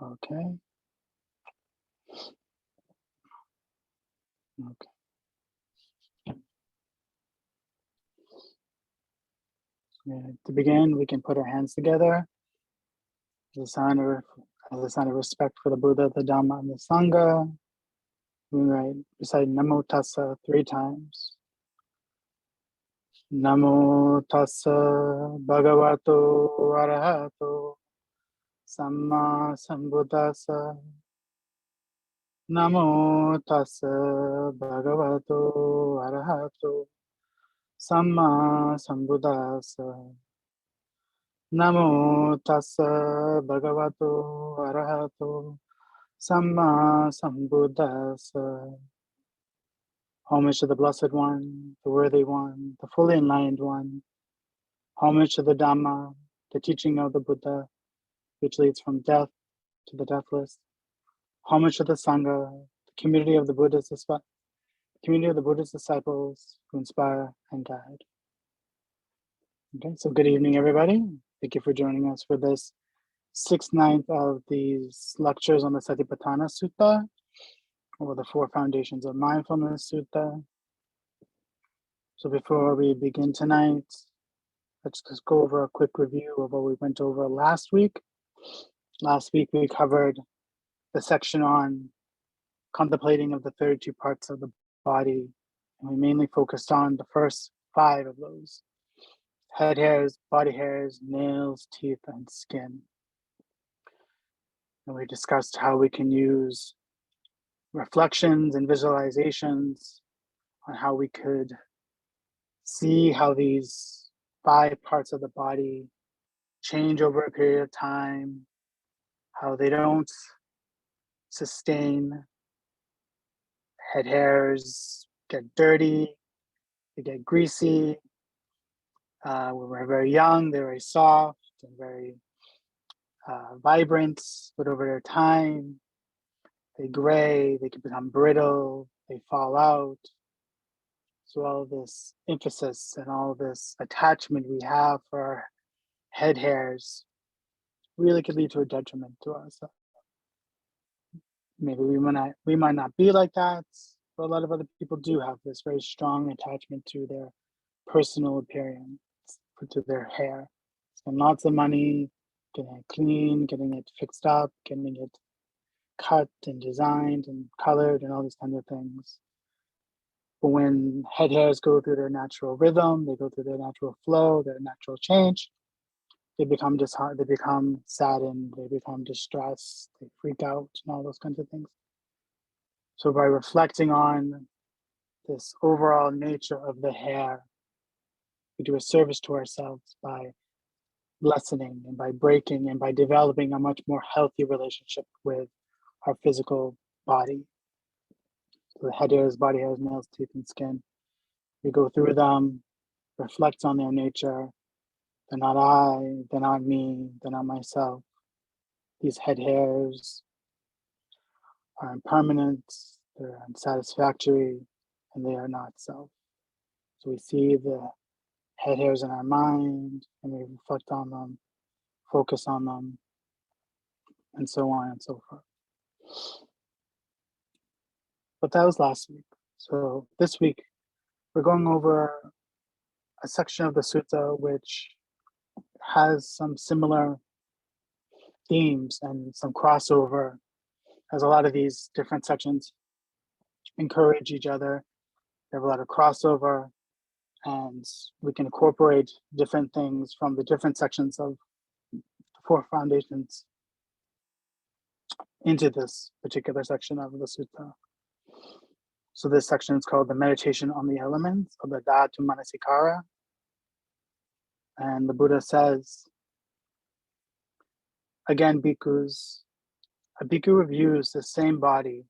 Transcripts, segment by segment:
Okay. Okay. To begin, we can put our hands together as a sign of respect for the Buddha, the Dhamma, and the Sangha. We recite Namo Tassa 3 times. Namo Tassa Bhagavato Arahato Samma Sambuddhassa. Namo Tassa Bhagavato Arahato Samma Sambuddhassa. Namo Tassa Bhagavato Arahato Samma Sambuddhassa. Homage to the Blessed One, the Worthy One, the Fully Enlightened One. Homage to the Dhamma, the teaching of the Buddha, which leads from death to the deathless. Homage to the Sangha, the community of the Buddha's disciples who inspire and guide. Okay, so good evening, everybody. Thank you for joining us for this 6th-9th of these lectures on the Satipatthana Sutta, or the 4 foundations of mindfulness Sutta. So before we begin tonight, let's just go over a quick review of what we went over last week. Last week we covered the section on contemplating of the 32 parts of the body, and we mainly focused on the first 5 of those: head hairs, body hairs, nails, teeth, and skin. And we discussed how we can use reflections and visualizations on how we could see how these 5 parts of the body change over a period of time, how they don't sustain. Head hairs get dirty, they get greasy. When we're very young, they're very soft and very vibrant, but over their time, they gray, they can become brittle, they fall out. So all this emphasis and all this attachment we have for our head hairs really could lead to a detriment to us. Maybe we might not be like that, but a lot of other people do have this very strong attachment to their personal appearance, to their hair. Spend lots of money getting it clean, getting it fixed up, getting it cut and designed and colored and all these kinds of things. But when head hairs go through their natural rhythm, they go through their natural flow, their natural change, they become disheartened, they become saddened, they become distressed, they freak out, and all those kinds of things. So by reflecting on this overall nature of the hair, we do a service to ourselves by lessening and by breaking and by developing a much more healthy relationship with our physical body. So the head hairs, body hairs, nails, teeth, and skin. We go through them, reflect on their nature. They're not I, they're not me, they're not myself. These head hairs are impermanent, they're unsatisfactory, and they are not self. So we see the head hairs in our mind, and we reflect on them, focus on them, and so on and so forth. But that was last week. So this week, we're going over a section of the sutta which has some similar themes and some crossover, as a lot of these different sections encourage each other. They have a lot of crossover, and we can incorporate different things from the different sections of the 4 foundations into this particular section of the sutta. So this section is called the meditation on the elements, or the Dhatu Manasikara. And the Buddha says, again, bhikkhus, a bhikkhu reviews the same body,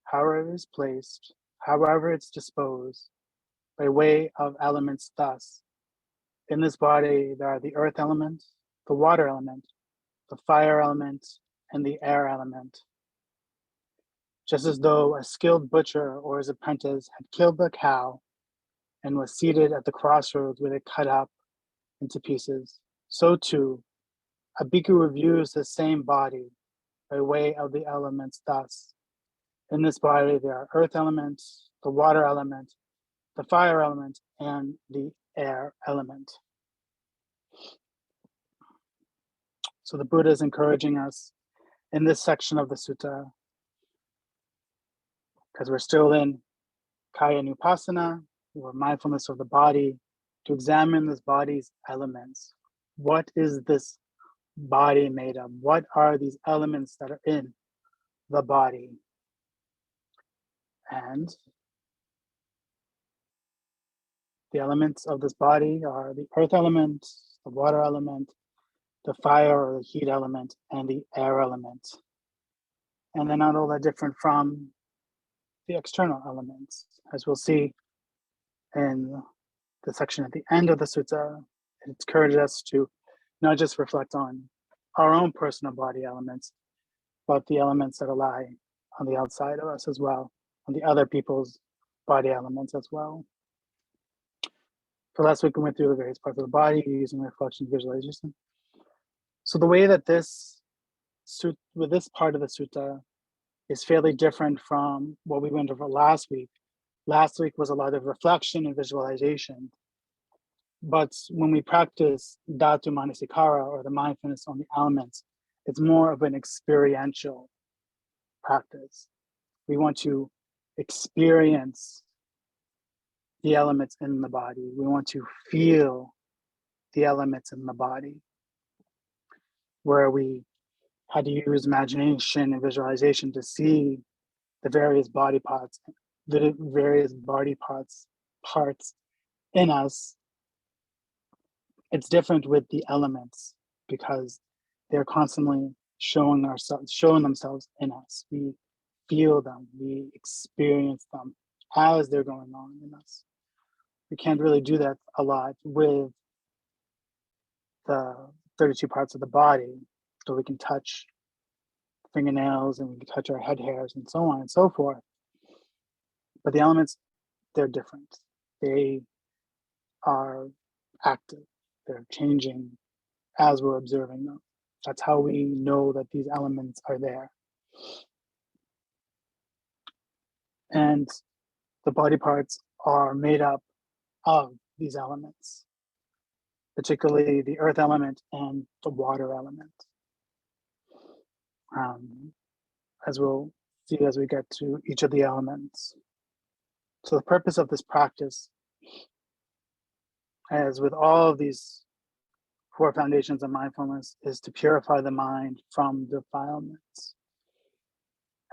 however it is placed, however it's disposed, by way of elements thus. In this body, there are the earth element, the water element, the fire element, and the air element. Just as though a skilled butcher or his apprentice had killed the cow and was seated at the crossroads with it cut up into pieces, so too, a bhikkhu reviews the same body, by way of the elements. Thus, in this body, there are earth element, the water element, the fire element, and the air element. So the Buddha is encouraging us in this section of the sutta, because we're still in Kaya Nupassana, or mindfulness of the body, to examine this body's elements. What is this body made of? What are these elements that are in the body? And the elements of this body are the earth element, the water element, the fire or the heat element, and the air element. And they're not all that different from the external elements. As we'll see in the section at the end of the sutta, it encourages us to not just reflect on our own personal body elements, but the elements that lie on the outside of us as well, on the other people's body elements as well. So last week we went through the various parts of the body using reflection visualization. So the way that this with this part of the sutta is fairly different from what we went over last week. Last week was a lot of reflection and visualization. But when we practice Dhatu Manasikara, or the mindfulness on the elements, it's more of an experiential practice. We want to experience the elements in the body. We want to feel the elements in the body, where we had to use imagination and visualization to see the various body parts, parts in us. It's different with the elements because they're constantly showing themselves in us. We feel them, we experience them as they're going on in us. We can't really do that a lot with the 32 parts of the body. So we can touch fingernails and we can touch our head hairs and so on and so forth. But the elements, they're different. They are active. They're changing as we're observing them. That's how we know that these elements are there. And the body parts are made up of these elements, particularly the earth element and the water element. As we'll see as we get to each of the elements. So the purpose of this practice, as with all of these 4 foundations of mindfulness, is to purify the mind from defilements.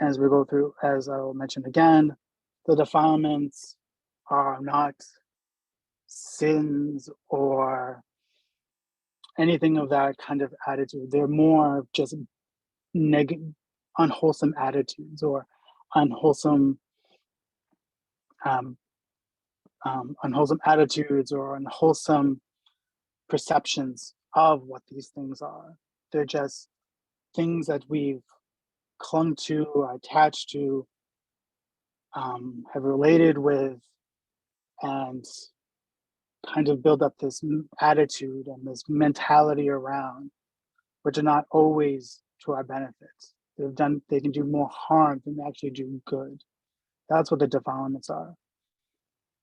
As we go through, as I will mention again, the defilements are not sins or anything of that kind of attitude. They're more just unwholesome attitudes or unwholesome attitudes or unwholesome perceptions of what these things are. They're just things that we've clung to, or attached to, have related with, and kind of build up this attitude and this mentality around, which are not always to our benefit. They can do more harm than actually do good. That's what the defilements are.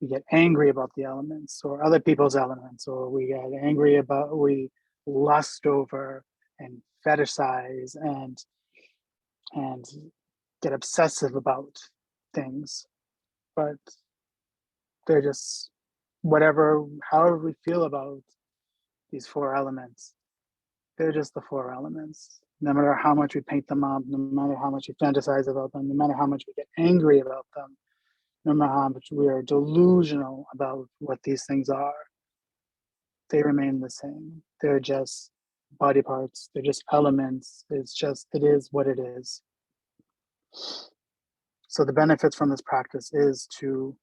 We get angry about the elements or other people's elements, or we lust over and fetishize and get obsessive about things. But they're just however we feel about these 4 elements, they're just the 4 elements. No matter how much we paint them up, no matter how much we fantasize about them, no matter how much we get angry about them, no matter how much we are delusional about what these things are, they remain the same. They're just body parts. They're just elements. It is what it is. So the benefits from this practice is to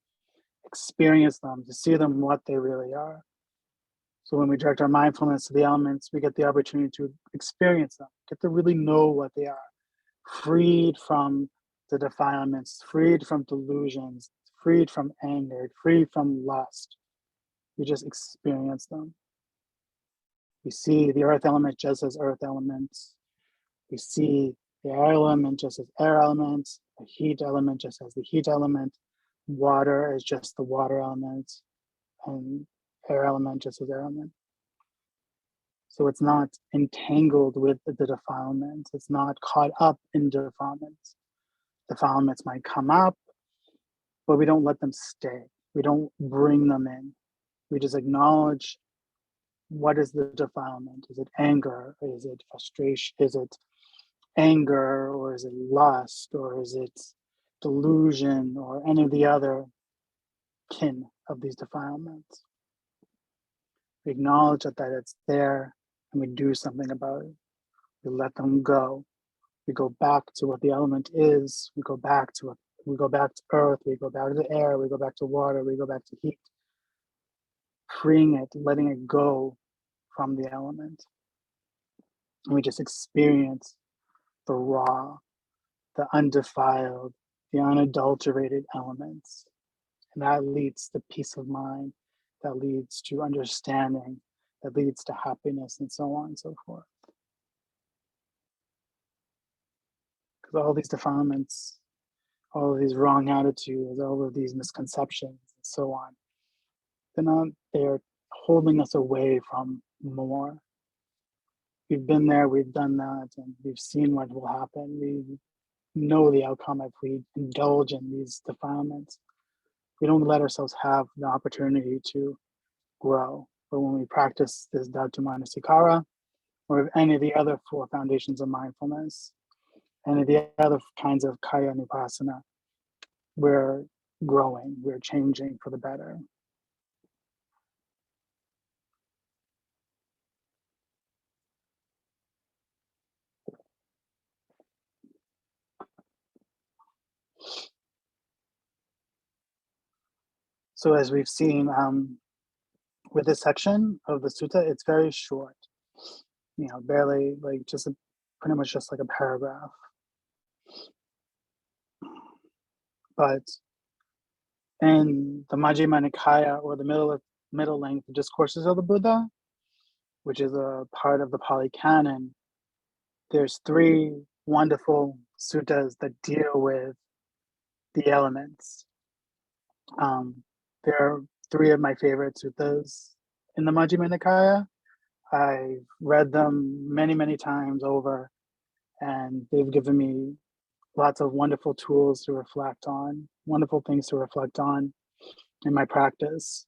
experience them, to see them what they really are. So when we direct our mindfulness to the elements, we get the opportunity to experience them, get to really know what they are, freed from the defilements, freed from delusions, freed from anger, freed from lust. We just experience them. We see the earth element just as earth elements. We see The air element just as air element, the heat element just as the heat element, water is just the water element, and air element just as air element. So it's not entangled with the defilements. It's not caught up in defilements. Defilements might come up, but we don't let them stay. We don't bring them in. We just acknowledge, what is the defilement? Is it anger? Is it frustration? Is it anger? Or is it lust? Or is it delusion? Or any of the other kin of these defilements? We acknowledge that it's there, and we do something about it. We let them go. We go back to what the element is. We go back to it. We go back to earth. We go back to air. We go back to water. We go back to heat. Freeing it, letting it go from the element. And we just experience the raw, the undefiled, the unadulterated elements. And that leads to peace of mind. That leads to understanding. That leads to happiness, and so on and so forth. Because all these defilements, all of these wrong attitudes, all of these misconceptions, and so on, they're holding us away from more. We've been there, we've done that, and we've seen what will happen. We know the outcome if we indulge in these defilements. We don't let ourselves have the opportunity to grow. But when we practice this Dhatu Manasikara, or any of the other 4 foundations of mindfulness, any of the other kinds of Kaya Nupassana, we're growing, we're changing for the better. So as we've seen with this section of the sutta, it's very short, barely, like pretty much just like a paragraph. But in the Majjhima Nikaya, or the middle length discourses of the Buddha, which is a part of the Pali Canon, there's 3 wonderful suttas that deal with the elements. There are 3 of my favorite suttas in the Majjhima Nikaya. I've read them many, many times over, and they've given me lots of wonderful tools to reflect on, wonderful things to reflect on in my practice.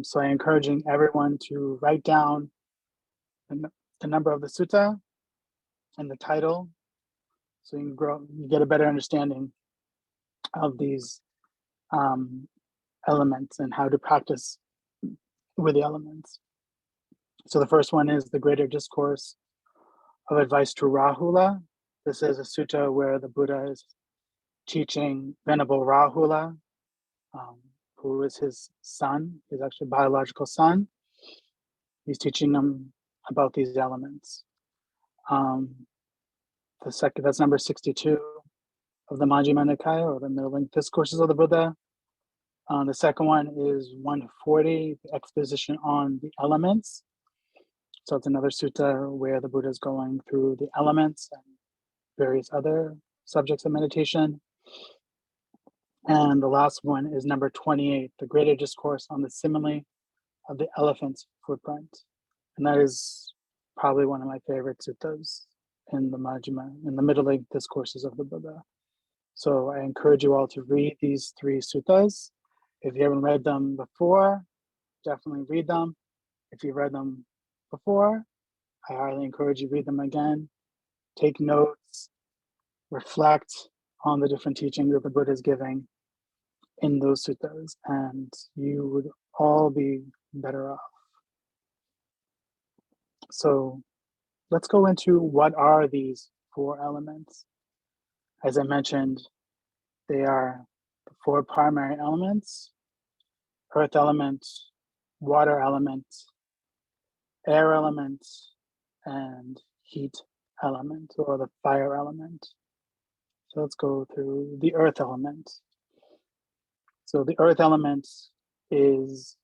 So I'm encouraging everyone to write down the number of the sutta and the title, so you get a better understanding of these elements and how to practice with the elements. So the first one is the Greater Discourse of Advice to Rahula. This is a sutta where the Buddha is teaching Venerable Rahula, who is his son, his actual biological son. He's teaching them about these elements. That's number 62 of the Majjhima Nikaya, or the Middle Length Discourses of the Buddha. The second one is 140, the exposition on the elements. So it's another sutta where the Buddha is going through the elements and various other subjects of meditation. And the last one is number 28, the Greater Discourse on the Simile of the Elephant's Footprint. And that is probably one of my favorite suttas in the Majjhima, in the Middle Length Discourses of the Buddha. So I encourage you all to read these 3 suttas. If you haven't read them before, definitely read them. If you've read them before, I highly encourage you to read them again. Take notes, reflect on the different teachings that the Buddha is giving in those suttas, and you would all be better off. So let's go into what are these 4 elements. As I mentioned, they are the 4 primary elements: earth element, water element, air element, and heat element, or the fire element. So let's go through the earth element. So the earth element is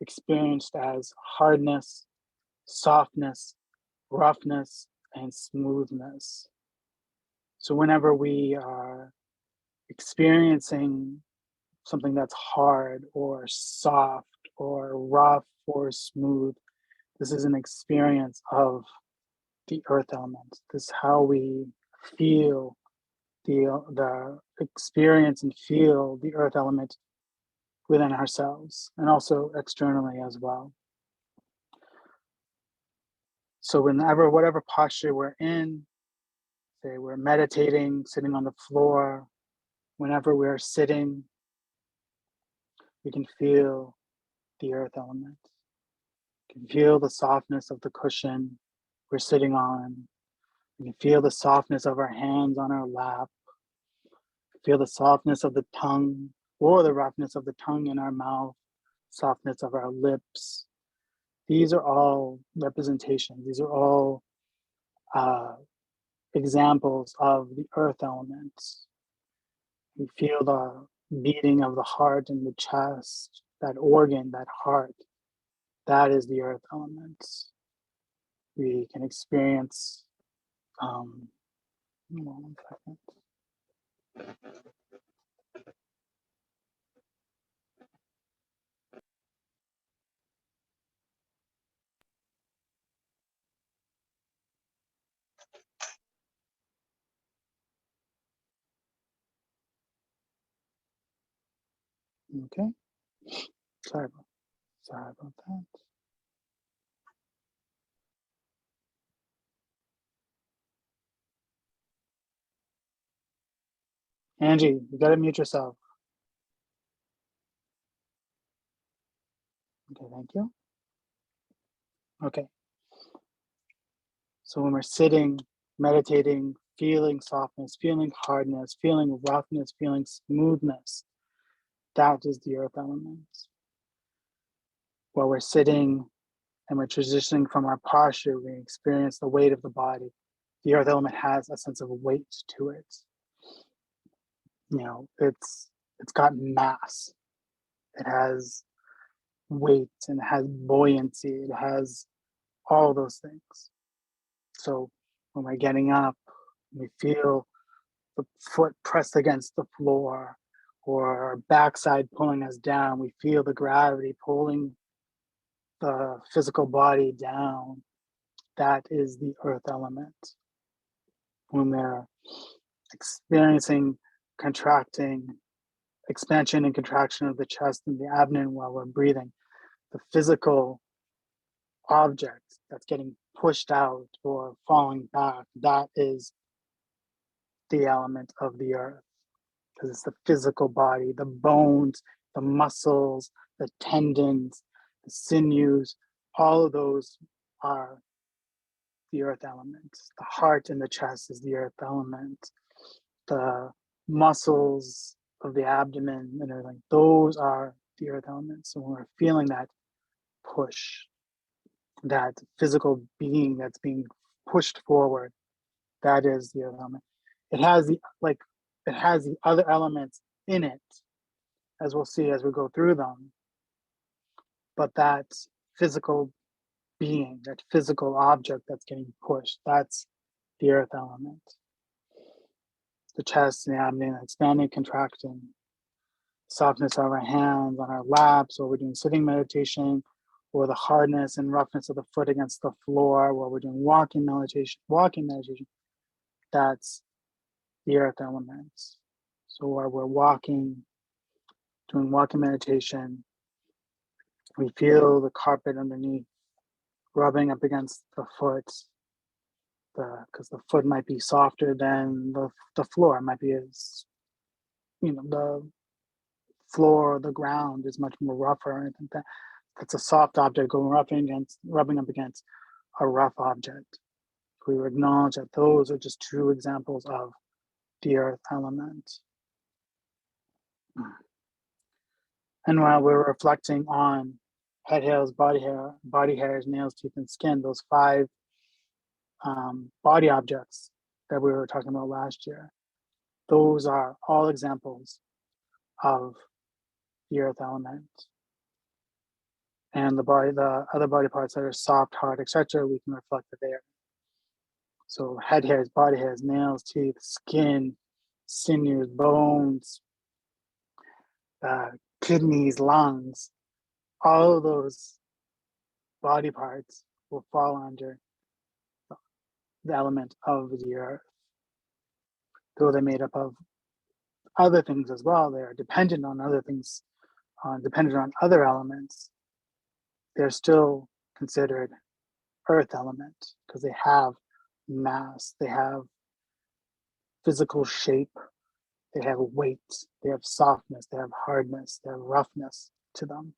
experienced as hardness, softness, roughness, and smoothness. So whenever we are experiencing something that's hard or soft or rough or smooth, this is an experience of the earth element. This is how we feel the experience and feel the earth element within ourselves and also externally as well. So whatever posture we're in, say we're meditating, sitting on the floor, whenever we're sitting, we can feel the earth element. We can feel the softness of the cushion we're sitting on. We can feel the softness of our hands on our lap. Feel the softness of the tongue or the roughness of the tongue in our mouth, softness of our lips. These are all representations. These are all examples of the earth elements. We feel the beating of the heart in the chest, that organ, that heart. That is the earth elements. We can experience, one second. Okay, sorry about that. Angie, you gotta mute yourself. Okay, thank you. Okay, so when we're sitting, meditating, feeling softness, feeling hardness, feeling roughness, feeling smoothness, that is the earth elements. While we're sitting and we're transitioning from our posture, we experience the weight of the body. The earth element has a sense of weight to it. It's got mass. It has weight and it has buoyancy. It has all those things. So when we're getting up, we feel the foot pressed against the floor or our backside pulling us down. We feel the gravity pulling the physical body down. That is the earth element. When we're experiencing expansion and contraction of the chest and the abdomen while we're breathing, the physical object that's getting pushed out or falling back, that is the element of the earth, because it's the physical body, the bones, the muscles, the tendons, the sinews, all of those are the earth element. The heart and the chest is the earth element. The muscles of the abdomen and everything, those are the earth elements. So when we're feeling that push, that physical being that's being pushed forward, that is the earth element. It has the other elements in it, as we'll see as we go through them. But that physical being, that physical object that's getting pushed, that's the earth element. The chest and the abdomen expanding, contracting, softness of our hands on our laps while we're doing sitting meditation, or the hardness and roughness of the foot against the floor while we're doing walking meditation, that's the earth elements. So while we're doing walking meditation, we feel the carpet underneath rubbing up against the foot, because the foot might be softer than the floor. It might be the floor or the ground is much more rougher or anything like that. That's a soft object going rubbing up against a rough object. We would acknowledge that those are just two examples of the earth element. And while we're reflecting on head hairs, body hairs, nails, teeth, and skin, those 5 body objects that we were talking about last year, those are all examples of the earth element. And the other body parts that are soft, hard, etc., we can reflect it there. So head hairs, body hairs, nails, teeth, skin, sinews, bones, kidneys, lungs, all of those body parts will fall under the element of the earth. Though they're made up of other things as well, they are dependent on other things, dependent on other elements, they're still considered earth element because they have mass, they have physical shape, they have weight, they have softness, they have hardness, they have roughness to them.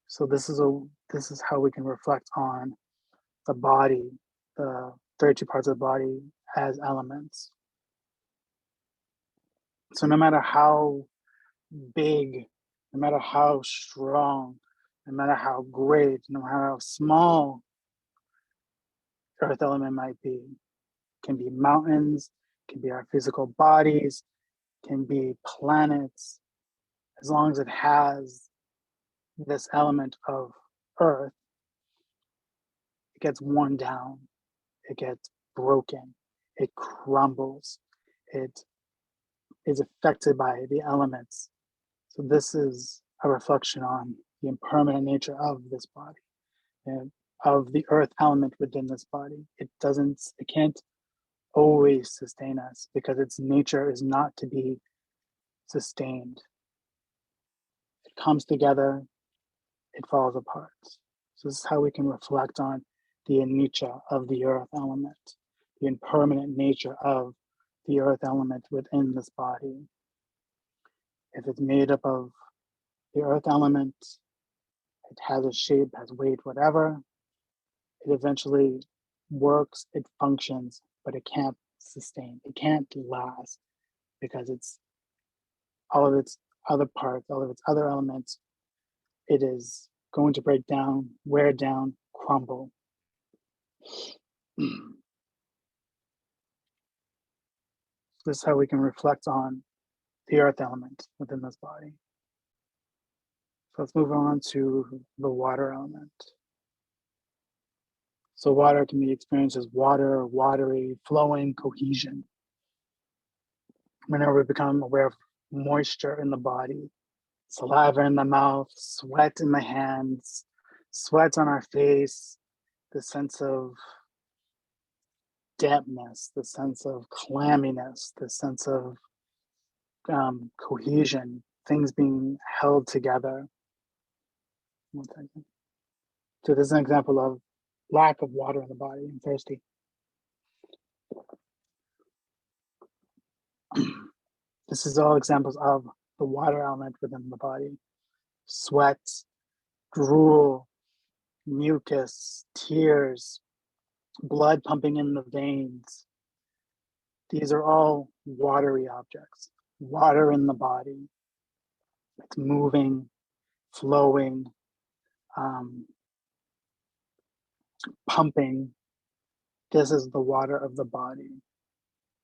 So this is how we can reflect on the body, the 32 parts of the body as elements. So no matter how big, no matter how strong, no matter how great, no matter how small earth element might be, can be mountains, can be our physical bodies, can be planets, as long as it has this element of earth, it gets worn down, it gets broken, it crumbles, it is affected by the elements. So this is a reflection on the impermanent nature of this body and of the earth element within this body. It can't always sustain us because its nature is not to be sustained. It comes together, it falls apart. So this is how we can reflect on the anicca of the earth element, the impermanent nature of the earth element within this body. If it's made up of the earth element, it has a shape, has weight, whatever, it eventually works, it functions, but it can't sustain, it can't last because it's all of its other parts, all of its other elements, it is going to break down, wear down, crumble. This is how we can reflect on the earth element within this body. So let's move on to the water element. So water can be experienced as water, watery, flowing, cohesion. Whenever we become aware of moisture in the body, saliva in the mouth, sweat in the hands, sweat on our face, the sense of dampness, the sense of clamminess, the sense of cohesion, things being held together. One second. So this is an example of lack of water in the body. I'm thirsty. This is all examples of the water element within the body. Sweat, drool, mucus, tears, blood pumping in the veins. These are all watery objects. Water in the body. It's moving, flowing, pumping. This is the water of the body.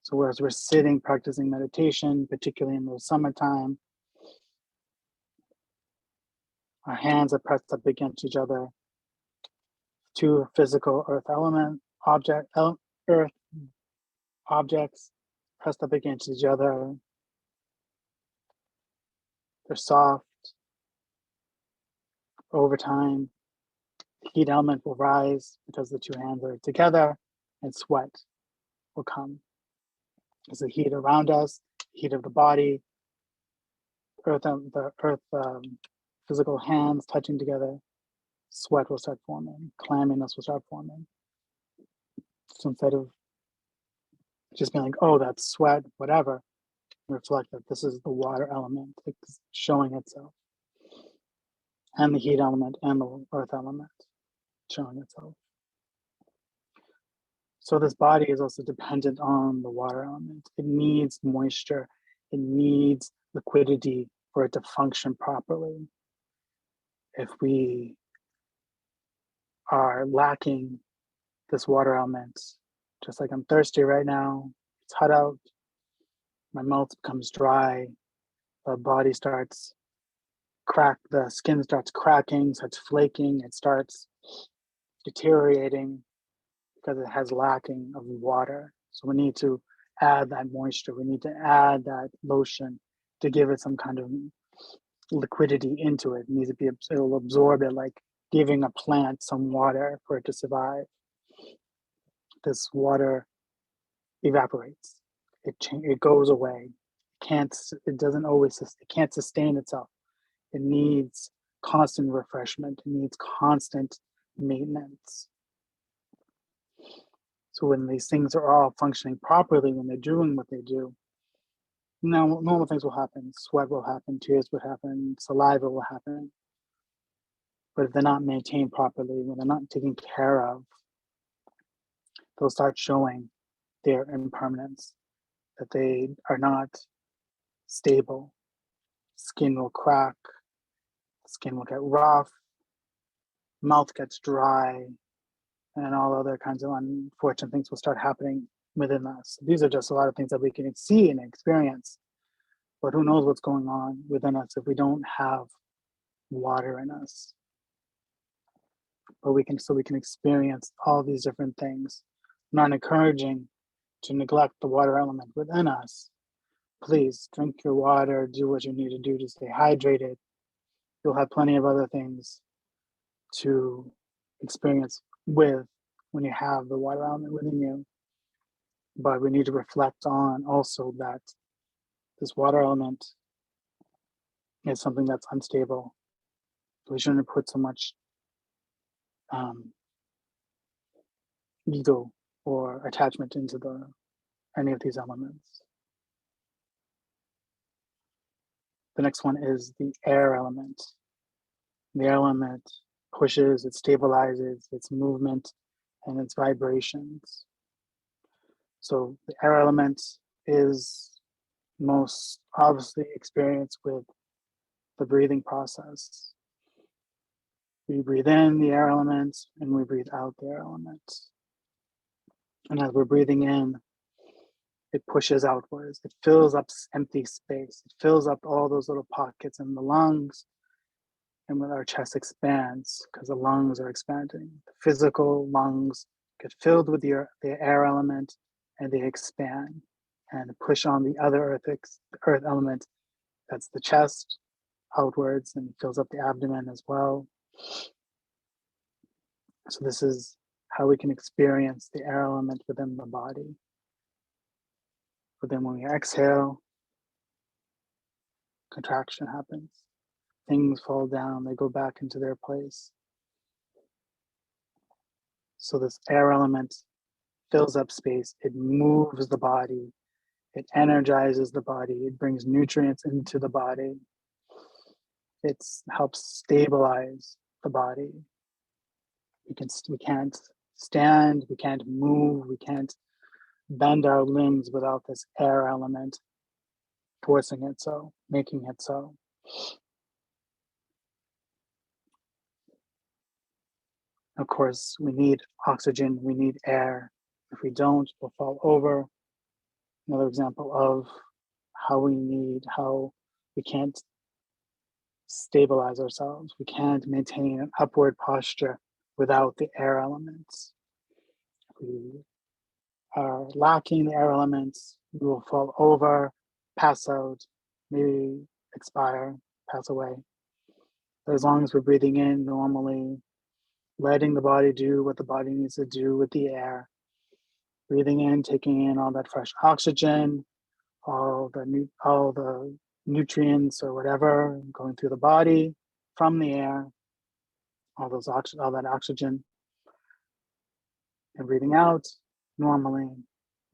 So whereas we're sitting, practicing meditation, particularly in the summertime, our hands are pressed up against each other. Two physical earth earth objects pressed up against each other. They're soft. Over time, the heat element will rise because the two hands are together, and sweat will come. There's the heat around us, heat of the body, the earth physical hands touching together, sweat will start forming, clamminess will start forming. So instead of just being like, oh, that's sweat, whatever, reflect that this is the water element showing itself, and the heat element and the earth element showing itself. So this body is also dependent on the water element. It needs moisture, it needs liquidity for it to function properly. If we are lacking this water element, just like I'm thirsty right now, it's hot out, my mouth becomes dry, the body starts the skin starts cracking, starts flaking, it starts deteriorating. because it has lacking of water. So we need to add that moisture. We need to add that lotion to give it some kind of liquidity into it. It needs to be, it'll absorb it, like giving a plant some water for it to survive. This water evaporates. It goes away. It doesn't always, it can't sustain itself. It needs constant refreshment. It needs constant maintenance. So when these things are all functioning properly, when they're doing what they do, normal things will happen. Sweat will happen, tears will happen, saliva will happen. But if they're not maintained properly, when they're not taken care of, they'll start showing their impermanence, that they are not stable. Skin will crack, skin will get rough, mouth gets dry, and all other kinds of unfortunate things will start happening within us. These are just a lot of things that we can see and experience, but who knows what's going on within us if we don't have water in us. But we can experience all these different things. I'm not encouraging to neglect the water element within us. Please drink your water, do what you need to do to stay hydrated. You'll have plenty of other things to experience with when you have the water element within you. But we need to reflect on also that this water element is something that's unstable. We shouldn't put so much ego or attachment into any of these elements. The next one is the air element. The air element pushes, it stabilizes its movement and its vibrations. So the air element is most obviously experienced with the breathing process. We breathe in the air element and we breathe out the air element. And as we're breathing in, it pushes outwards. It fills up empty space. It fills up all those little pockets in the lungs. And when our chest expands, because the lungs are expanding, the physical lungs get filled with the air element and they expand and push on the other earth element. That's the chest outwards and fills up the abdomen as well. So this is how we can experience the air element within the body. But then when we exhale, contraction happens. Things fall down, they go back into their place. So this air element fills up space, it moves the body, it energizes the body, it brings nutrients into the body, it helps stabilize the body. We can't stand, we can't move, we can't bend our limbs without this air element forcing it so, making it so. Of course, we need oxygen, we need air. If we don't, we'll fall over. Another example of how we can't stabilize ourselves. We can't maintain an upward posture without the air elements. If we are lacking the air elements, we will fall over, pass out, maybe expire, pass away. But as long as we're breathing in normally, letting the body do what the body needs to do with the air, breathing in, taking in all that fresh oxygen, all the nutrients or whatever going through the body from the air, all that oxygen, and breathing out normally,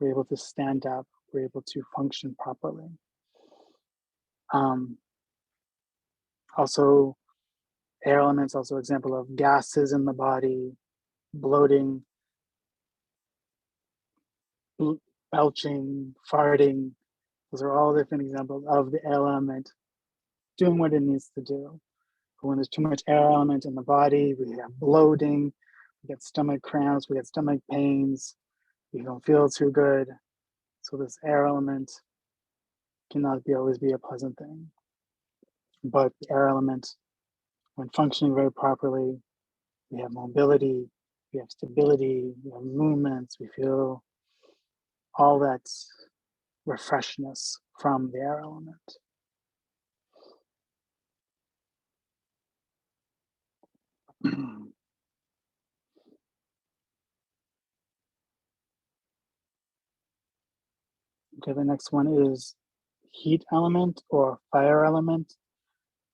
we're able to stand up, we're able to function properly. Also, air elements, also example of gases in the body, bloating, belching, farting. Those are all different examples of the air element doing what it needs to do. But when there's too much air element in the body, we have bloating, we get stomach cramps, we get stomach pains, we don't feel too good. So this air element cannot always be a pleasant thing. But the air element, when functioning very properly, we have mobility, we have stability, we have movements, we feel all that refreshness from the air element. Okay, the next one is heat element or fire element.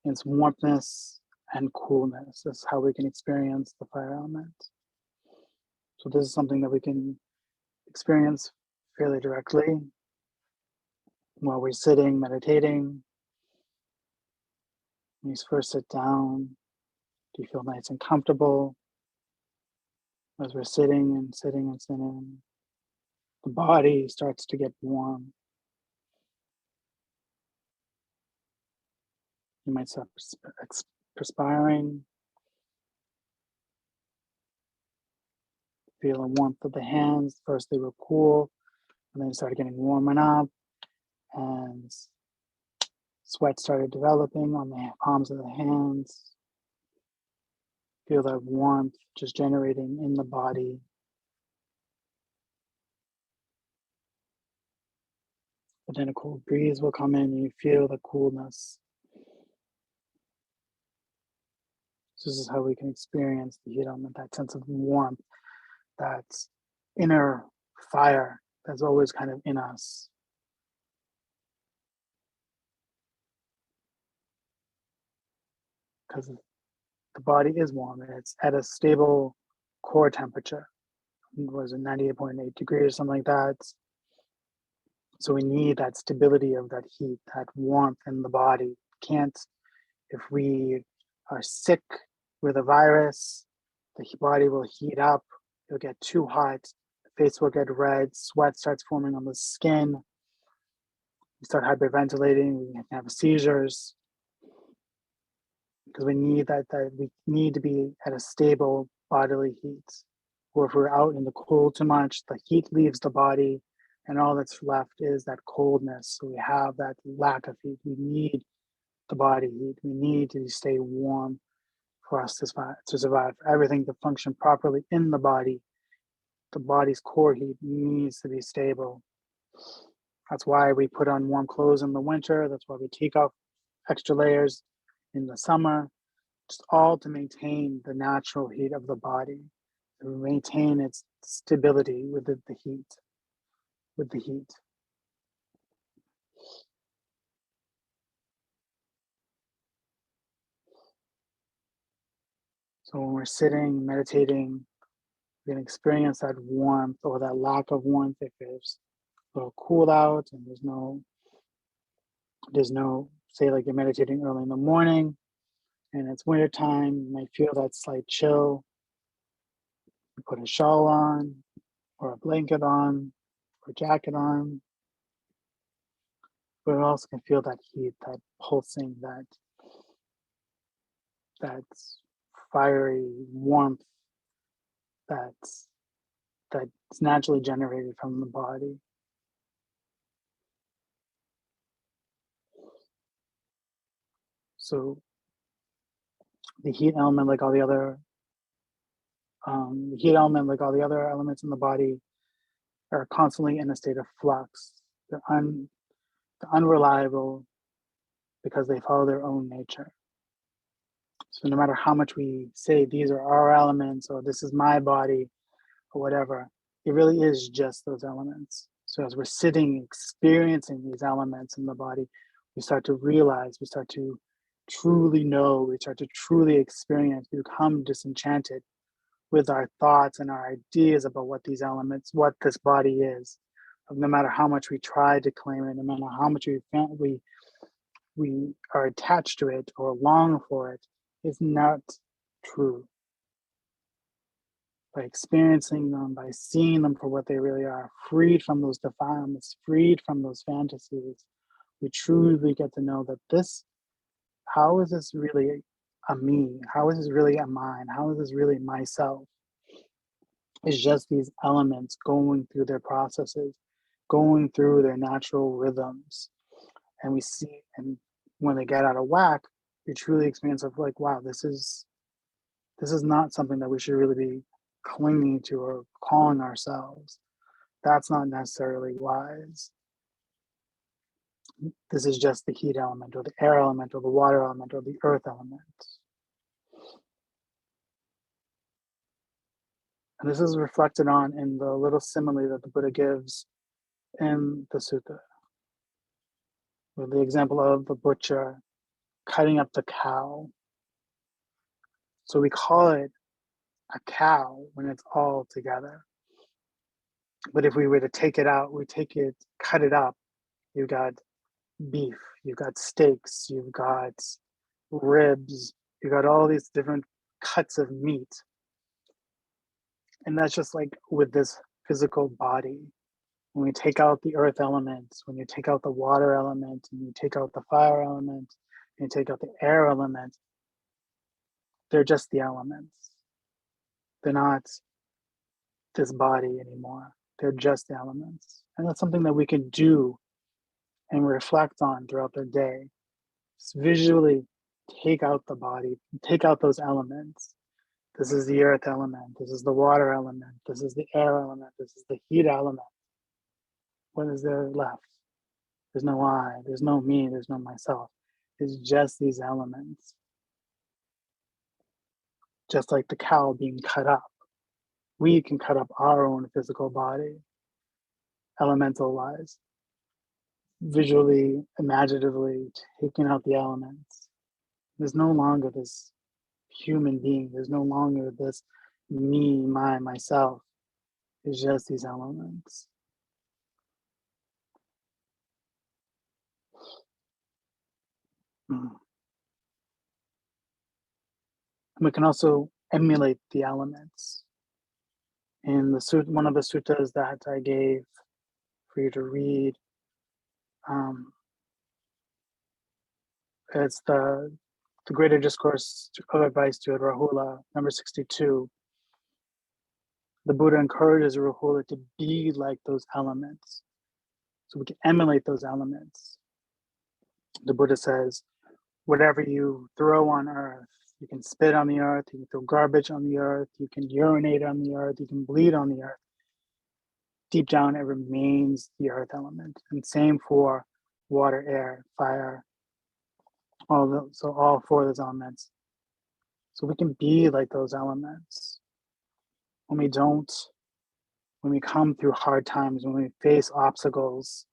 It's warmthness and coolness. That's how we can experience the fire element. So this is something that we can experience fairly directly while we're sitting, meditating. When you first sit down, do you feel nice and comfortable? As we're sitting, the body starts to get warm. You might start perspiring, feel the warmth of the hands. First they were cool, and then it started getting warming up, and sweat started developing on the palms of the hands. Feel that warmth just generating in the body. But then a cold breeze will come in and you feel the coolness. So this is how we can experience the heat element, that sense of warmth, that inner fire that's always kind of in us. Because the body is warm and it's at a stable core temperature. Was it 98.8 degrees or something like that? So we need that stability of that heat, that warmth in the body. Can't, if we are sick with a virus, the body will heat up, it'll get too hot, the face will get red, sweat starts forming on the skin, we start hyperventilating, we can have seizures, because we need that we need to be at a stable bodily heat. Or if we're out in the cold too much, the heat leaves the body and all that's left is that coldness. So we have that lack of heat. We need the body heat. We need to stay warm for us to survive, for everything to function properly in the body. The body's core heat needs to be stable. That's why we put on warm clothes in the winter. That's why we take off extra layers in the summer, just all to maintain the natural heat of the body, to maintain its stability with the heat. So when we're sitting, meditating, we can experience that warmth or that lack of warmth if it's a little cool out and there's no, say like you're meditating early in the morning and it's winter time, you might feel that slight chill. You put a shawl on or a blanket on or a jacket on. But it also can feel that heat, that pulsing, that fiery warmth that's naturally generated from the body. So the heat element, like all the other elements in the body, are constantly in a state of flux. They're unreliable because they follow their own nature. So no matter how much we say these are our elements or this is my body or whatever, it really is just those elements. So as we're sitting, experiencing these elements in the body, we start to realize, we start to truly know, we start to truly experience, we become disenchanted with our thoughts and our ideas about what these elements, what this body is. No matter how much we try to claim it, no matter how much we are attached to it or long for it, is not true. By experiencing them, by seeing them for what they really are, freed from those defilements, freed from those fantasies, we truly get to know that how is this really a me? How is this really a mine? How is this really myself? It's just these elements going through their processes, going through their natural rhythms. And we see, and when they get out of whack, you truly experience of like, wow, this is not something that we should really be clinging to or calling ourselves. That's not necessarily wise. This is just the heat element or the air element or the water element or the earth element. And this is reflected on in the little simile that the Buddha gives in the sutta, with the example of the butcher cutting up the cow. So we call it a cow when it's all together. But if we were to take it out, cut it up, you've got beef, you've got steaks, you've got ribs, you've got all these different cuts of meat. And that's just like with this physical body. When we take out the earth elements, when you take out the water element, and you take out the fire element, and you take out the air element, they're just the elements. They're not this body anymore. They're just the elements. And that's something that we can do and reflect on throughout the day. Just visually take out the body, take out those elements. This is the earth element. This is the water element. This is the air element. This is the heat element. What is there left? There's no I, there's no me, there's no myself. It's just these elements. Just like the cow being cut up. We can cut up our own physical body, elemental wise, visually, imaginatively, taking out the elements. There's no longer this human being. There's no longer this me, myself. It's just these elements. And we can also emulate the elements. In the one of the suttas that I gave for you to read, it's the Greater Discourse of Advice to Rahula, number 62. The Buddha encourages Rahula to be like those elements, so we can emulate those elements. The Buddha says, whatever you throw on earth, you can spit on the earth, you can throw garbage on the earth, you can urinate on the earth, you can bleed on the earth. Deep down, it remains the earth element. And same for water, air, fire, so all four of those elements. So we can be like those elements. When we come through hard times, when we face obstacles,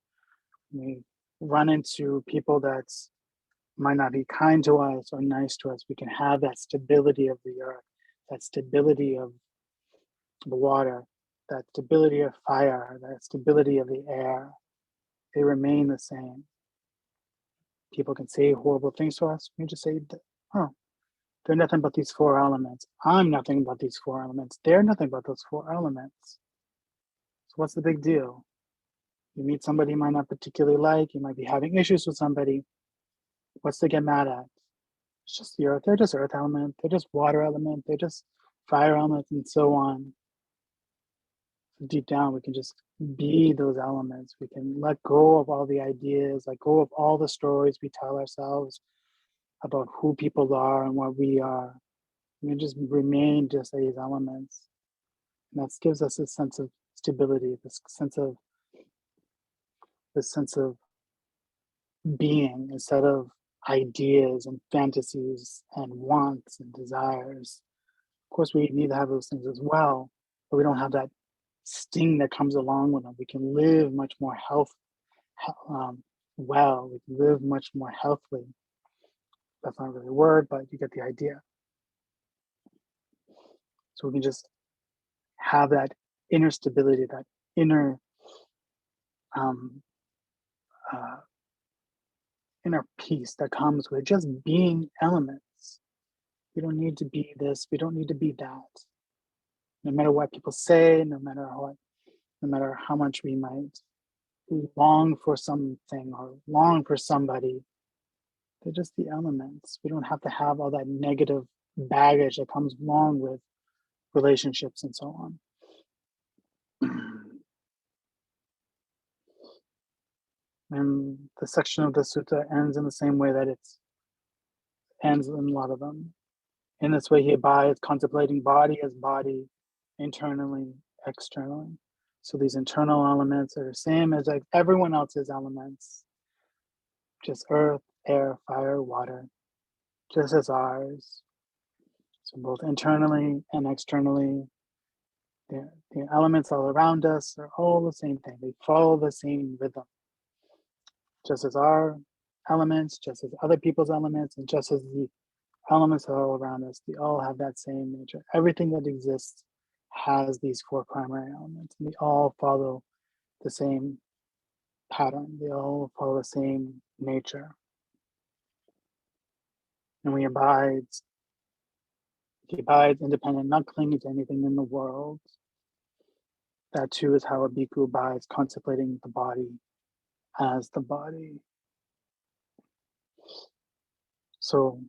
when we run into people that might not be kind to us or nice to us, we can have that stability of the earth, that stability of the water, that stability of fire, that stability of the air. They remain the same. People can say horrible things to us. We just say, oh, they're nothing but these four elements. I'm nothing but these four elements. They're nothing but those four elements. So what's the big deal? You meet somebody you might not particularly like, you might be having issues with somebody. What's to get mad at? It's just the earth. They're just earth element. They're just water element. They're just fire element, and so on. So deep down, we can just be those elements. We can let go of all the ideas, let go of all the stories we tell ourselves about who people are and what we are. We can just remain just these elements. And that gives us a sense of stability, this sense of being instead of ideas and fantasies and wants and desires. Of course, we need to have those things as well, but we don't have that sting that comes along with them. We can live much more well. We can live much more healthily. That's not really a word, but you get the idea. So we can just have that inner stability, that inner inner peace that comes with just being elements. We don't need to be this. We don't need to be that. No matter what people say, no matter how much we might long for something or long for somebody, they're just the elements. We don't have to have all that negative baggage that comes along with relationships and so on. And the section of the sutta ends in the same way that it ends in a lot of them. In this way, he abides, contemplating body as body, internally, externally. So these internal elements are the same as like everyone else's elements, just earth, air, fire, water, just as ours. So both internally and externally, the elements all around us are all the same thing. They follow the same rhythm, just as our elements, just as other people's elements, and just as the elements are all around us. They all have that same nature. Everything that exists has these four primary elements, and they all follow the same pattern. They all follow the same nature. And we abide, he abides independent, not clinging to anything in the world. That too is how a bhikkhu abides, contemplating the body as the body. So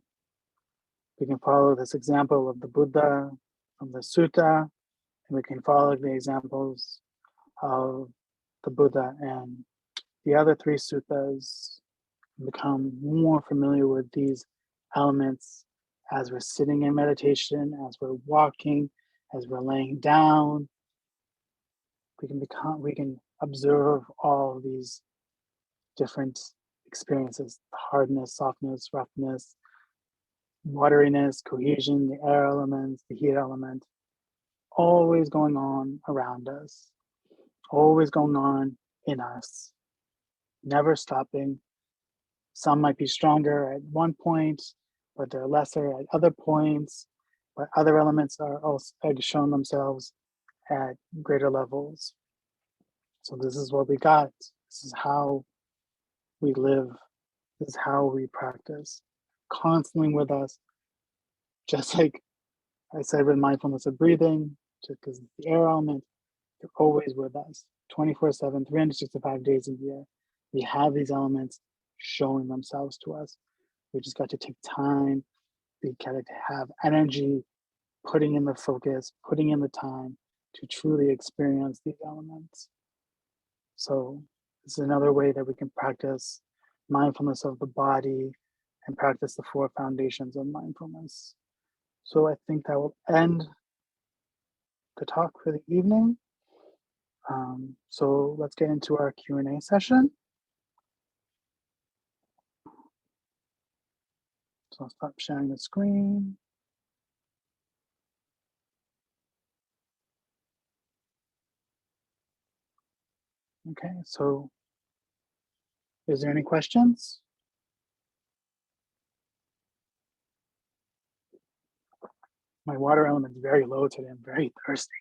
we can follow this example of the Buddha from the sutta, and we can follow the examples of the Buddha and the other three suttas, become more familiar with these elements as we're sitting in meditation, as we're walking, as we're laying down. We can observe all of these different experiences: hardness, softness, roughness, wateriness, cohesion, the air elements, the heat element, always going on around us, always going on in us, never stopping. Some might be stronger at one point, but they're lesser at other points. But other elements are also shown themselves at greater levels. So this is what we got. This is how we live. This is how we practice. Constantly with us, just like I said with mindfulness of breathing, just because the air element, they're always with us, 24/7, 365 days a year. We have these elements showing themselves to us. We just got to take time. We got to have energy, putting in the focus, putting in the time to truly experience these elements. So this is another way that we can practice mindfulness of the body and practice the four foundations of mindfulness. So I think that will end the talk for the evening. So let's get into our Q&A session. So I'll stop sharing the screen. Okay, so is there any questions? My water element is very low today. I'm very thirsty.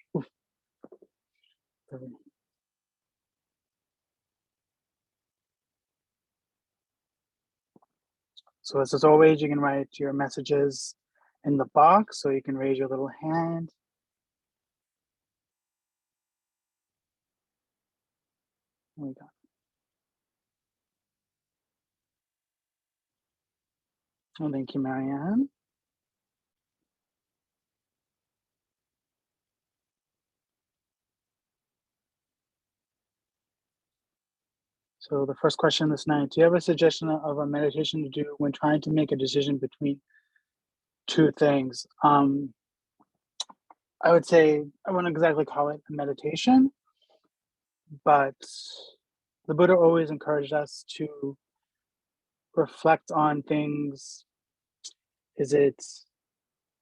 So as always, you can write your messages in the box, so you can raise your little hand. There we go. Oh, thank you, Marianne. So the first question this night, do you have a suggestion of a meditation to do when trying to make a decision between two things? I would say, I wouldn't exactly call it a meditation, but the Buddha always encouraged us to reflect on things. Is it,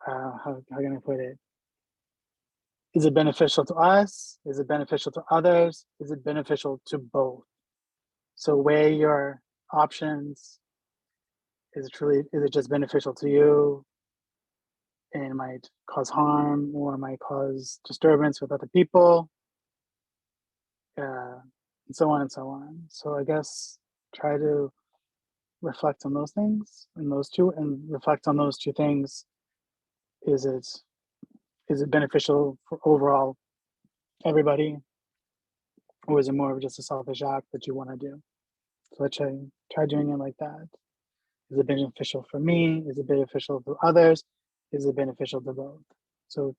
how can I put it? Is it beneficial to us? Is it beneficial to others? Is it beneficial to both? So weigh your options. Is it just beneficial to you? And it might cause harm or might cause disturbance with other people, and so on and so on. So I guess try to reflect on those things and those two, and reflect on those two things. Is it beneficial for overall everybody, or is it more of just a selfish act that you want to do? So let's try doing it like that. Is it beneficial for me? Is it beneficial to others? Is it beneficial to both? So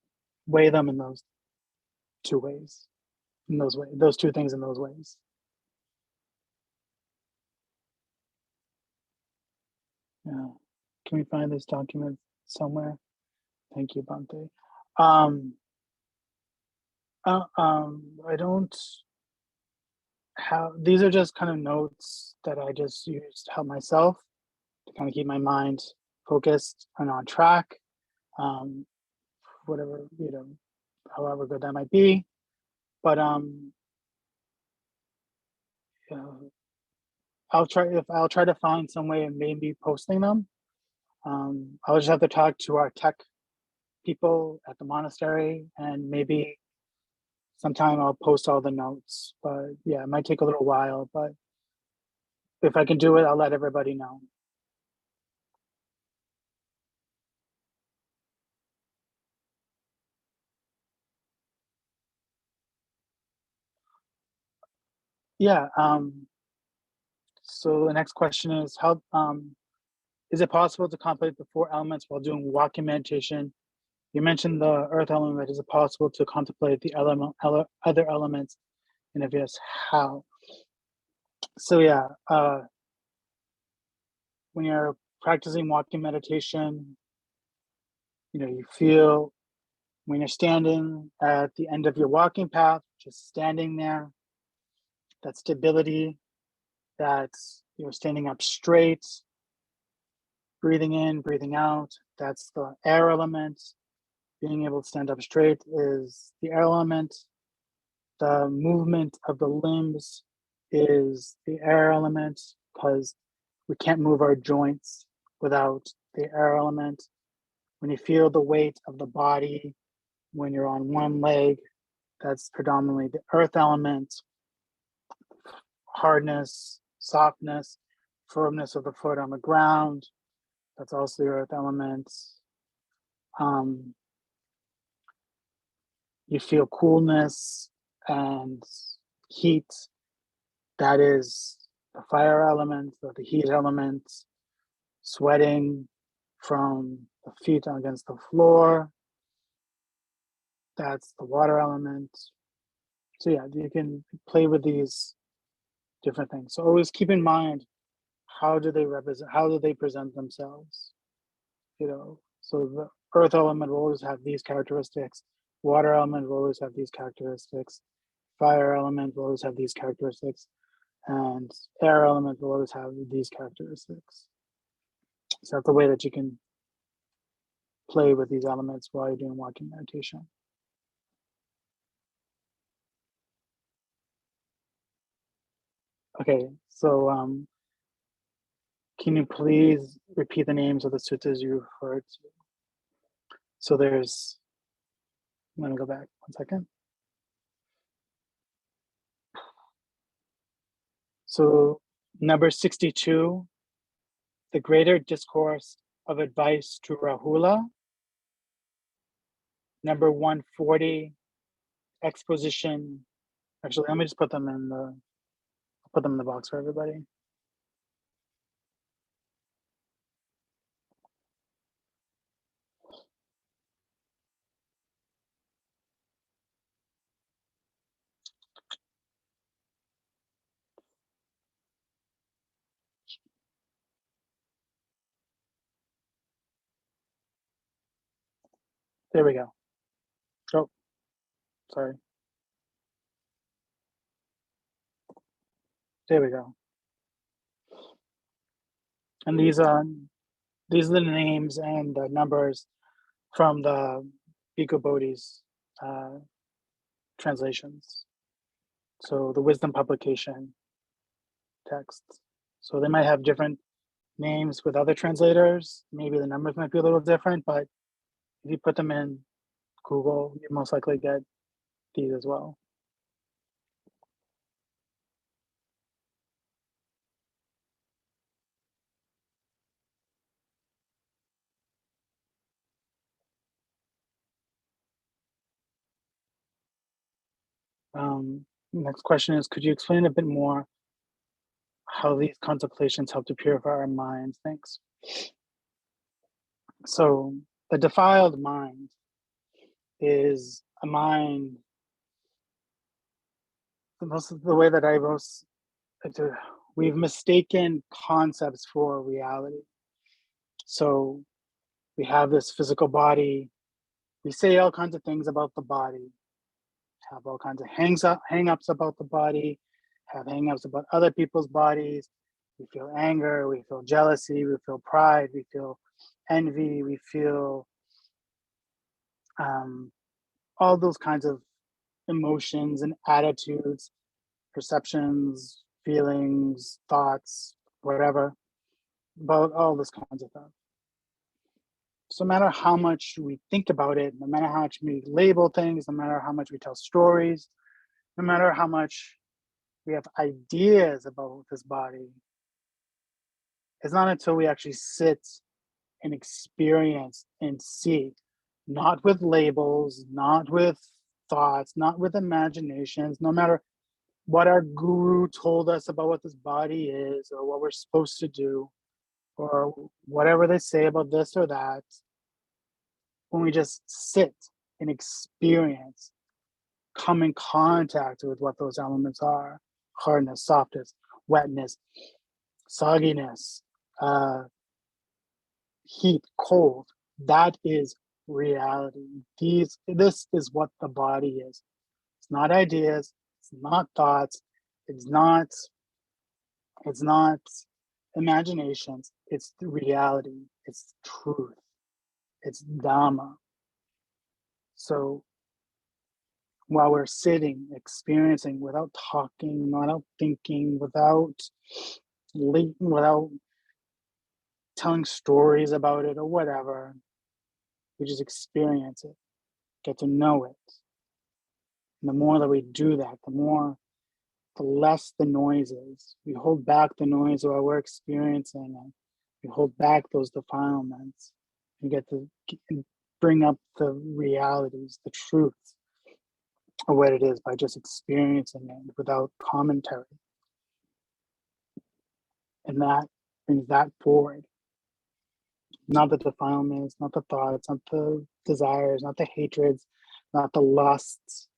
weigh them in those two ways, those two things in those ways. Yeah. Can we find this document somewhere? Thank you, Bante. I don't have, these are just kind of notes that I just use to help myself to kind of keep my mind focused and on track. Um, whatever, however good that might be. But you know, I'll try to find some way of maybe posting them. I'll just have to talk to our tech people at the monastery, and maybe sometime I'll post all the notes. But yeah, it might take a little while, but if I can do it, I'll let everybody know. Yeah. So the next question is, how is it possible to contemplate the four elements while doing walking meditation? You mentioned the earth element. Is it possible to contemplate the other elements? And if yes, how? So yeah, when you're practicing walking meditation, you feel when you're standing at the end of your walking path, just standing there, that stability, that's you're standing up straight, breathing in, breathing out. That's the air element. Being able to stand up straight is the air element. The movement of the limbs is the air element, because we can't move our joints without the air element. When you feel the weight of the body, when you're on one leg, that's predominantly the earth element. Hardness, softness, firmness of the foot on the ground, that's also the earth element. Um, you feel coolness and heat, that is the fire element, or the heat element. Sweating from the feet against the floor, that's the water element. So yeah, you can play with these different things. So always keep in mind, how do they present themselves? So the earth element will always have these characteristics, water element will always have these characteristics, fire element will always have these characteristics, and air element will always have these characteristics. So that's the way that you can play with these elements while you're doing walking meditation. Okay, so can you please repeat the names of the suttas you referred to? So let me go back 1 second. So number 62, the greater discourse of advice to Rahula. Number 140, exposition. Actually, let me just put them in the box for everybody. There we go. Oh, sorry. There we go. And these are the names and the numbers from the Bhikkhu Bodhi's translations. So the wisdom publication texts. So they might have different names with other translators. Maybe the numbers might be a little different, but if you put them in Google, you most likely get these as well. Next question is, could you explain a bit more how these contemplations help to purify our minds? Thanks. So the defiled mind is a mind, the way that we've mistaken concepts for reality. So we have this physical body. We say all kinds of things about the body, have all kinds of hang-ups about the body, have hang-ups about other people's bodies. We feel anger, we feel jealousy, we feel pride, we feel envy, we feel all those kinds of emotions and attitudes, perceptions, feelings, thoughts, whatever, about all those kinds of stuff. So no matter how much we think about it, no matter how much we label things, no matter how much we tell stories, no matter how much we have ideas about this body, it's not until we actually sit and experience and see, not with labels, not with thoughts, not with imaginations, no matter what our guru told us about what this body is or what we're supposed to do or whatever they say about this or that, when we just sit and experience, come in contact with what those elements are: hardness, softness, wetness, sogginess, heat, cold. That is reality. This is what the body is. It's not ideas, it's not thoughts, it's not imaginations, it's the reality, it's truth, it's Dhamma. So while we're sitting, experiencing without talking, without thinking, without telling stories about it or whatever, we just experience it, get to know it. And the more that we do that, the less the noise is. We hold back the noise while we're experiencing it. We hold back those defilements. We get to bring up the realities, the truth of what it is by just experiencing it without commentary. And that brings that forward. Not the defilements, not the thoughts, not the desires, not the hatreds, not the lusts.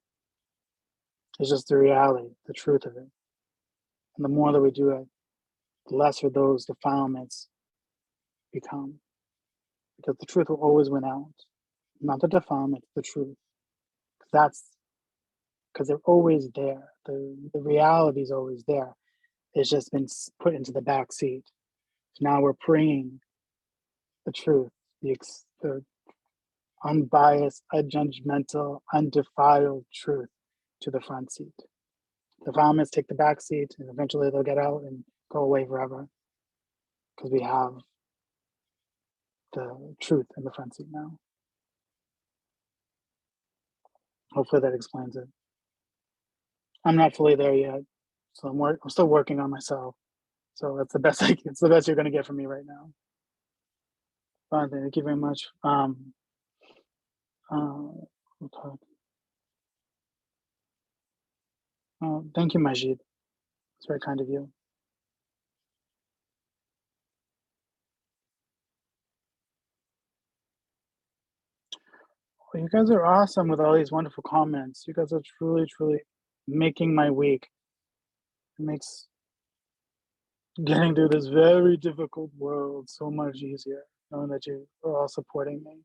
It's just the reality, the truth of it. And the more that we do it, the lesser those defilements become. Because the truth will always win out. Not the defilements, the truth. That's because they're always there. The reality is always there. It's just been put into the back seat. Now we're bringing the truth, the unbiased, unjudgmental, undefiled truth to the front seat. The defilements take the back seat, and eventually they'll get out and go away forever because we have the truth in the front seat now. Hopefully that explains it. I'm not fully there yet, so I'm still working on myself. So that's the best it's the best you're going to get from me right now. Thank you very much. Thank you, Majid. It's very kind of you. Well, you guys are awesome with all these wonderful comments. You guys are truly, truly making my week. It makes getting through this very difficult world so much easier, knowing that you are all supporting me.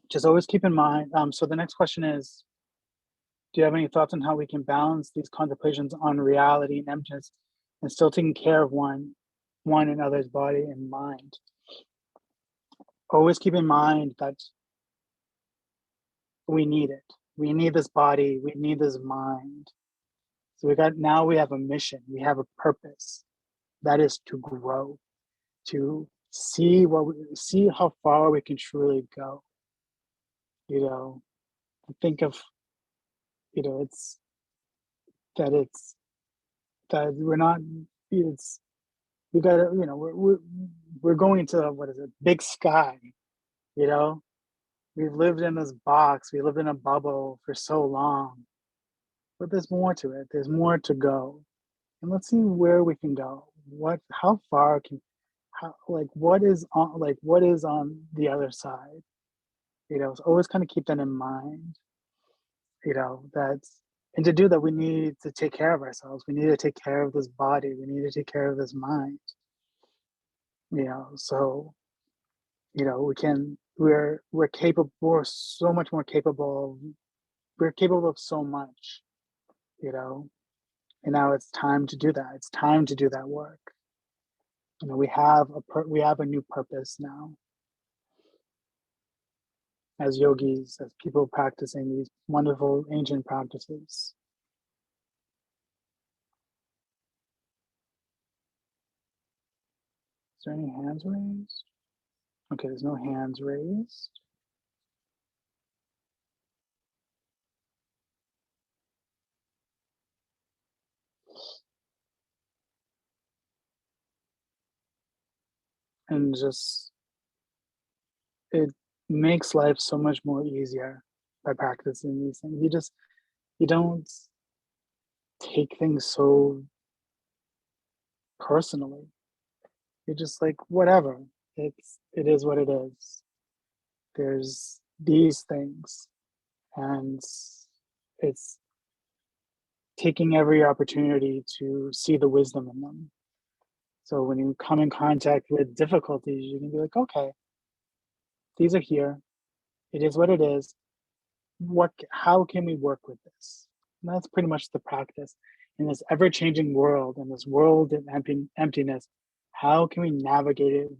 Just always keep in mind. So the next question is, do you have any thoughts on how we can balance these contemplations on reality and emptiness and still taking care of one another's body and mind? Always keep in mind that we need it. We need this body. We need this mind. So now we have a mission. We have a purpose. That is to grow, to see how far we can truly go. Think of, it's that we're not. We got to, we're going to, what is it? Big sky. We've lived in this box. We lived in a bubble for so long. But there's more to it. There's more to go. And let's see where we can go. How far what is on the other side? So always kind of keep that in mind. That And to do that, we need to take care of ourselves. We need to take care of this body. We need to take care of this mind. So, we're capable, we're so much more capable. We're capable of so much, and now it's time to do that. It's time to do that work. We have a new purpose now as yogis, as people practicing these wonderful ancient practices. Is there any hands raised? Okay, there's no hands raised. And just, it makes life so much more easier by practicing these things. You don't take things so personally. You're just like, whatever. It is what it is. There's these things, and it's taking every opportunity to see the wisdom in them. So when you come in contact with difficulties, you can be like, okay, these are here. It is what it is. How can we work with this? And that's pretty much the practice. In this ever-changing world, in this world of emptiness, how can we navigate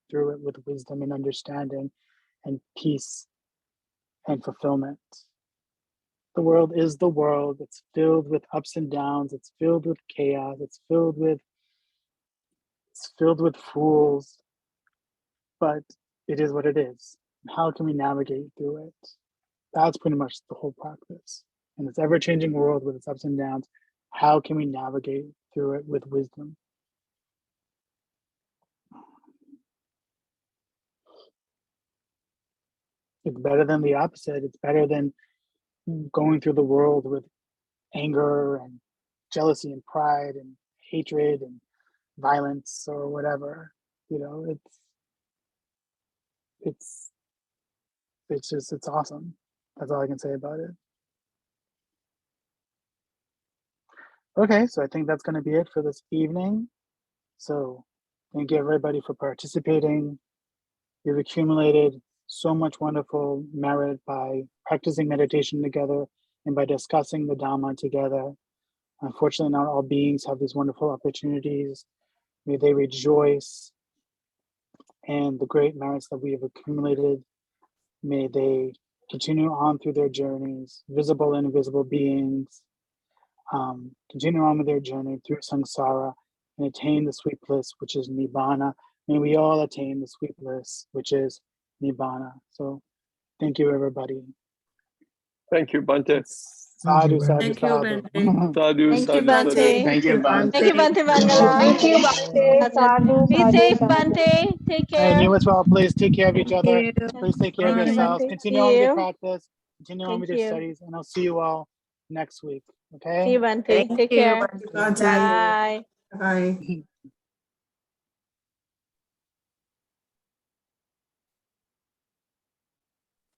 through it with wisdom and understanding and peace and fulfillment? The world is the world. It's filled with ups and downs. It's filled with chaos. It's filled with fools, but it is what it is. How can we navigate through it? That's pretty much the whole practice. In this ever-changing world with its ups and downs, how can we navigate through it with wisdom? It's better than the opposite. It's better than going through the world with anger and jealousy and pride and hatred and violence or whatever. It's awesome. That's all I can say about it. Okay, so I think that's going to be it for this evening. So thank you everybody for participating. You've accumulated so much wonderful merit by practicing meditation together and by discussing the Dhamma together. Unfortunately, not all beings have these wonderful opportunities. May they rejoice in the great merits that we have accumulated. May they continue on through their journeys, visible and invisible beings, continue on with their journey through samsara and attain the sweet bliss, which is nibbana. May we all attain the sweet bliss, which is nibbana. So thank you, everybody. Thank you, Bhante. Sadhu, sadhu, Thank you, sadhu. Bhante. Sadhu, Thank you, sadhu, Bhante. sadhu. Thank you, Bhante. Thank you, Bhante Mangala. Thank you, Bhante. Sadhu, Be sadhu, safe, sadhu. Bhante. Take And care. you as well, please take care of each other. You. Please take care of Thank you, yourselves. Bhante. Continue See on with your you. practice. Continue on with your studies. And I'll see you all next week. Okay? See you, Bhante. Thank Take you, care. Bhante. Bye. Bye.